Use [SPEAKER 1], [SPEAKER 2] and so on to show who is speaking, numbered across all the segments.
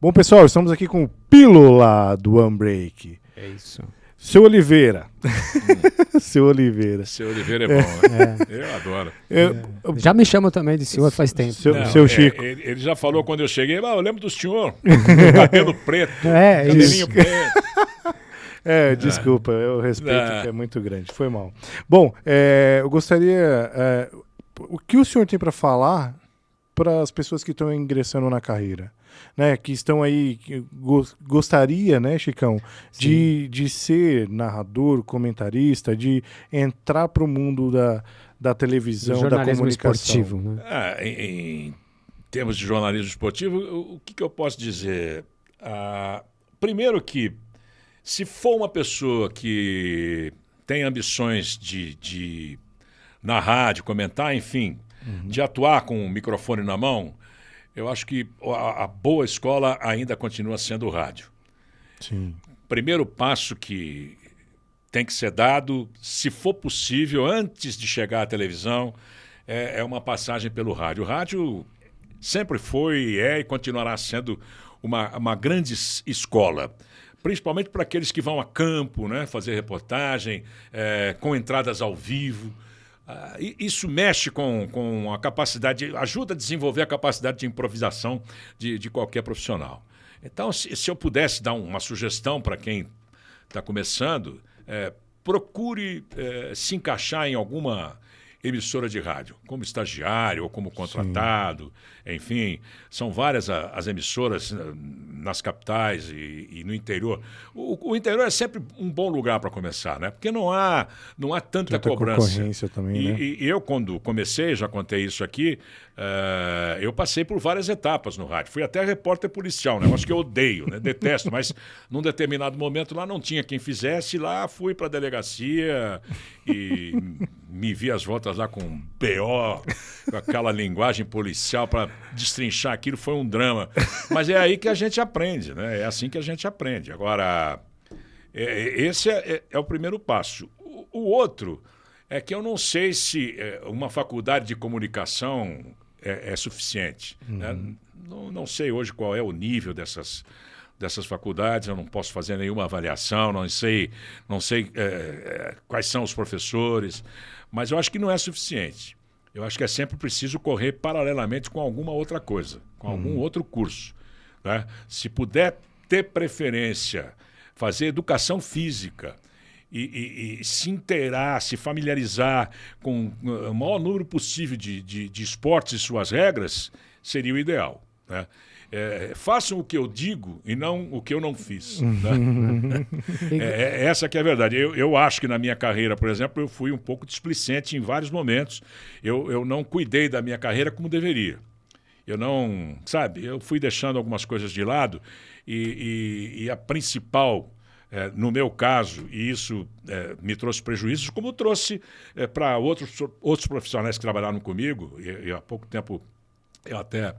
[SPEAKER 1] Bom, pessoal, estamos aqui com o Pílula do OneBreak.
[SPEAKER 2] É isso.
[SPEAKER 1] Seu Oliveira. Seu Oliveira.
[SPEAKER 3] Seu Oliveira é bom, né? Eu adoro.
[SPEAKER 2] Já me chamam também de senhor faz tempo.
[SPEAKER 1] Seu Chico.
[SPEAKER 3] Ele já falou quando eu cheguei, eu lembro do senhor. Cabelo preto, cabelinho preto.
[SPEAKER 1] Desculpa, eu respeito que é muito grande, foi mal. Bom, eu gostaria... o que o senhor tem para falar para as pessoas que estão ingressando na carreira? Né, que estão aí, que gostaria, né, Chicão, de ser narrador, comentarista, de entrar para o mundo da televisão, da comunicação.
[SPEAKER 2] Esportivo, né?
[SPEAKER 3] Em termos de jornalismo esportivo, o que eu posso dizer? Primeiro que, se for uma pessoa que tem ambições de narrar, de comentar, enfim, de atuar com o microfone na mão, eu acho que a boa escola ainda continua sendo o rádio.
[SPEAKER 1] Sim.
[SPEAKER 3] Primeiro passo que tem que ser dado, se for possível, antes de chegar à televisão, é uma passagem pelo rádio. O rádio sempre foi, e continuará sendo uma grande escola, principalmente para aqueles que vão a campo, né, fazer reportagem, com entradas ao vivo. Isso mexe com a capacidade, ajuda a desenvolver a capacidade de improvisação de qualquer profissional. Então, se eu pudesse dar uma sugestão para quem está começando, procure se encaixar em alguma emissora de rádio, como estagiário ou como contratado. Sim. Enfim, são várias as emissoras nas capitais e no interior. O interior é sempre um bom lugar para começar, né? Porque não há tanta cobrança.
[SPEAKER 1] Concorrência também, né?
[SPEAKER 3] E eu, quando comecei, já contei isso aqui, eu passei por várias etapas no rádio. Fui até repórter policial, um negócio que eu odeio, né? Detesto, mas num determinado momento lá não tinha quem fizesse, lá fui para a delegacia e me vi às voltas lá com BO, com aquela linguagem policial para destrinchar aquilo, foi um drama. Mas é aí que a gente aprende, né? É assim que a gente aprende. Agora, esse é o primeiro passo. O outro é que eu não sei se uma faculdade de comunicação é suficiente. Né? Não sei hoje qual é o nível dessas faculdades, eu não posso fazer nenhuma avaliação, não sei quais são os professores, mas eu acho que não é suficiente. Eu acho que é sempre preciso correr paralelamente com alguma outra coisa, com algum outro curso. Né? Se puder ter preferência, fazer educação física e se inteirar, se familiarizar com o maior número possível de esportes e suas regras, seria o ideal. Né? Façam o que eu digo e não o que eu não fiz. Né? Essa que é a verdade. Eu acho que na minha carreira, por exemplo, eu fui um pouco displicente em vários momentos. Eu não cuidei da minha carreira como deveria. Eu fui deixando algumas coisas de lado e a principal, no meu caso, e isso me trouxe prejuízos, como trouxe para outros profissionais que trabalharam comigo, e há pouco tempo eu até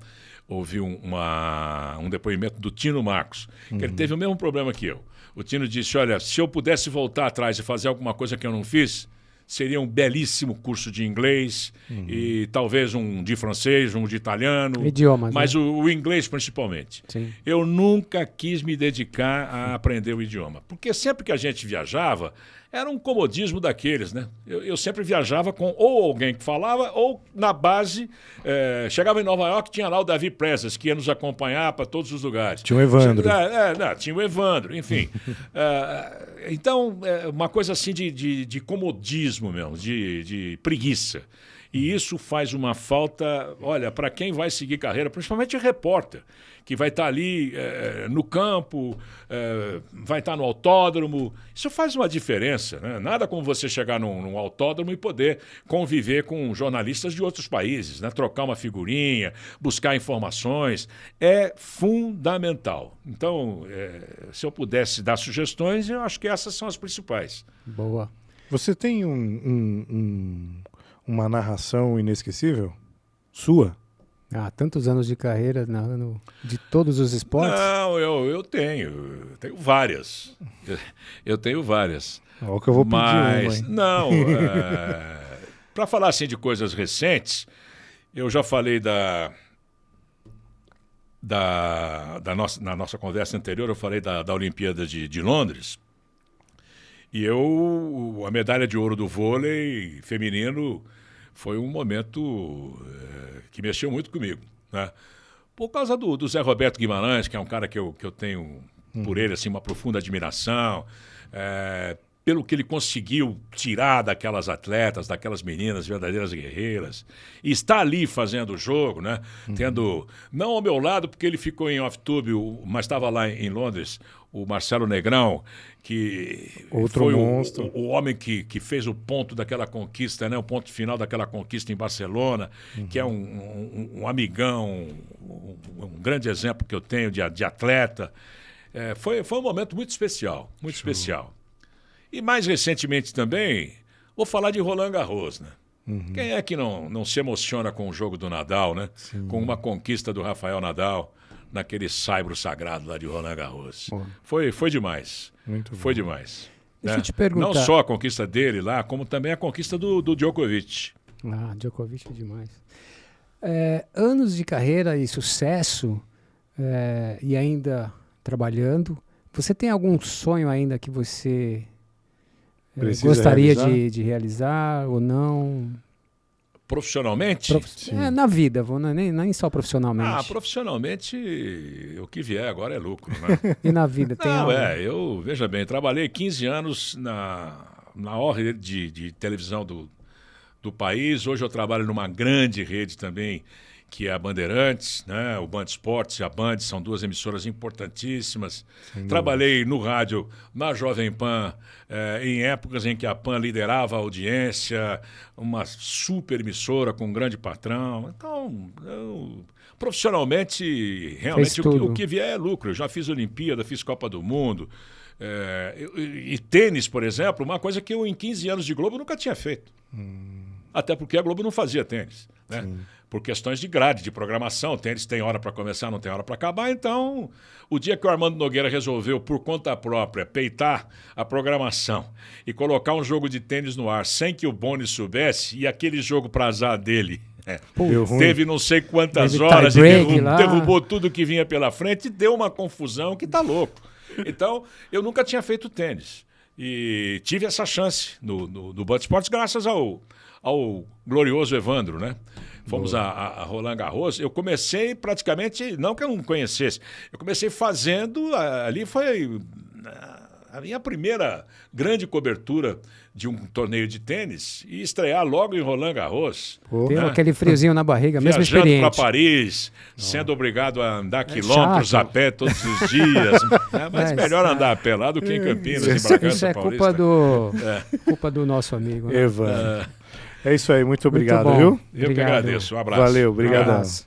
[SPEAKER 3] ouvi um depoimento do Tino Marcos, que ele teve o mesmo problema que eu. O Tino disse, olha, se eu pudesse voltar atrás e fazer alguma coisa que eu não fiz, seria um belíssimo curso de inglês e talvez um de francês, um de italiano.
[SPEAKER 2] Idiomas,
[SPEAKER 3] mas
[SPEAKER 2] né?
[SPEAKER 3] o inglês principalmente.
[SPEAKER 2] Sim. Eu
[SPEAKER 3] nunca quis me dedicar a aprender o idioma, porque sempre que a gente viajava, era um comodismo daqueles, né? Eu sempre viajava com ou alguém que falava, ou na base, chegava em Nova York, tinha lá o Davi Presas, que ia nos acompanhar para todos os lugares.
[SPEAKER 1] Tinha o Evandro.
[SPEAKER 3] Tinha o Evandro, enfim. Então, uma coisa assim de comodismo mesmo, de preguiça. E isso faz uma falta, olha, para quem vai seguir carreira, principalmente repórter, que vai estar ali no campo, vai estar no autódromo. Isso faz uma diferença, né? Nada como você chegar num autódromo e poder conviver com jornalistas de outros países, né? Trocar uma figurinha, buscar informações. É fundamental. Então, se eu pudesse dar sugestões, eu acho que essas são as principais.
[SPEAKER 2] Boa.
[SPEAKER 1] Você tem uma narração inesquecível? Sua?
[SPEAKER 2] Tantos anos de carreira de todos os esportes?
[SPEAKER 3] Não, eu tenho várias. Eu tenho várias.
[SPEAKER 1] Olha o que eu vou pedir.
[SPEAKER 3] Mas, não, para falar assim de coisas recentes, eu já falei na nossa conversa anterior, eu falei da Olimpíada de Londres. E a medalha de ouro do vôlei feminino foi um momento que mexeu muito comigo, né? Por causa do Zé Roberto Guimarães, que é um cara que eu tenho por ele assim, uma profunda admiração, pelo que ele conseguiu tirar daquelas atletas, daquelas meninas verdadeiras guerreiras, e está ali fazendo o jogo, né? Tendo, não ao meu lado, porque ele ficou em off-tube, mas estava lá em Londres, o Marcelo Negrão, que foi o homem que fez o ponto daquela conquista, né? O ponto final daquela conquista em Barcelona, que é um amigão, um grande exemplo que eu tenho de atleta. Foi um momento muito especial, muito especial. E mais recentemente também, vou falar de Roland Garros, né? Quem é que não se emociona com o jogo do Nadal, né? Sim. Com uma conquista do Rafael Nadal naquele saibro sagrado lá de Roland Garros. Foi demais.
[SPEAKER 1] Muito
[SPEAKER 3] foi
[SPEAKER 1] bom.
[SPEAKER 3] Demais.
[SPEAKER 2] Deixa
[SPEAKER 3] né?
[SPEAKER 2] eu te perguntar.
[SPEAKER 3] Não só a conquista dele lá, como também a conquista do Djokovic.
[SPEAKER 2] Djokovic é demais. Anos de carreira e sucesso, e ainda trabalhando, você tem algum sonho ainda que você gostaria de realizar ou não?
[SPEAKER 3] Profissionalmente?
[SPEAKER 2] Na vida, nem só profissionalmente.
[SPEAKER 3] Profissionalmente, o que vier agora é lucro, né?
[SPEAKER 2] E na vida tem algo?
[SPEAKER 3] Veja bem, trabalhei 15 anos na ordem de televisão do país. Hoje eu trabalho numa grande rede também, que é a Bandeirantes, né? O Band Esportes e a Band são duas emissoras importantíssimas. Trabalhei no rádio, na Jovem Pan, em épocas em que a Pan liderava a audiência, uma super emissora com um grande patrão. Então, profissionalmente, realmente o que vier é lucro. Eu já fiz Olimpíada, fiz Copa do Mundo. E tênis, por exemplo, uma coisa que eu em 15 anos de Globo nunca tinha feito. Até porque a Globo não fazia tênis, né?
[SPEAKER 1] Sim.
[SPEAKER 3] Por questões de grade, de programação. O tênis tem hora para começar, não tem hora para acabar. Então, o dia que o Armando Nogueira resolveu, por conta própria, peitar a programação e colocar um jogo de tênis no ar sem que o Boni soubesse, e aquele jogo para azar dele teve não sei quantas horas e derrubou tudo que vinha pela frente, e deu uma confusão que tá louco. Então, eu nunca tinha feito tênis. E tive essa chance no Band Esportes graças ao glorioso Evandro, né? Fomos a Roland Garros. Eu comecei praticamente, não que eu não conhecesse, eu comecei fazendo, ali foi a minha primeira grande cobertura de um torneio de tênis, e estrear logo em Roland Garros.
[SPEAKER 2] Deu aquele friozinho na barriga, mesmo experiente.
[SPEAKER 3] Viajando para Paris, sendo obrigado a andar quilômetros a pé todos os dias. Mas melhor andar a pé lá do que em Campinas, em Bragança Paulista.
[SPEAKER 2] Culpa do nosso amigo.
[SPEAKER 1] Evandro. É isso aí, muito obrigado, viu?
[SPEAKER 3] Eu que agradeço, um abraço.
[SPEAKER 1] Valeu, obrigado.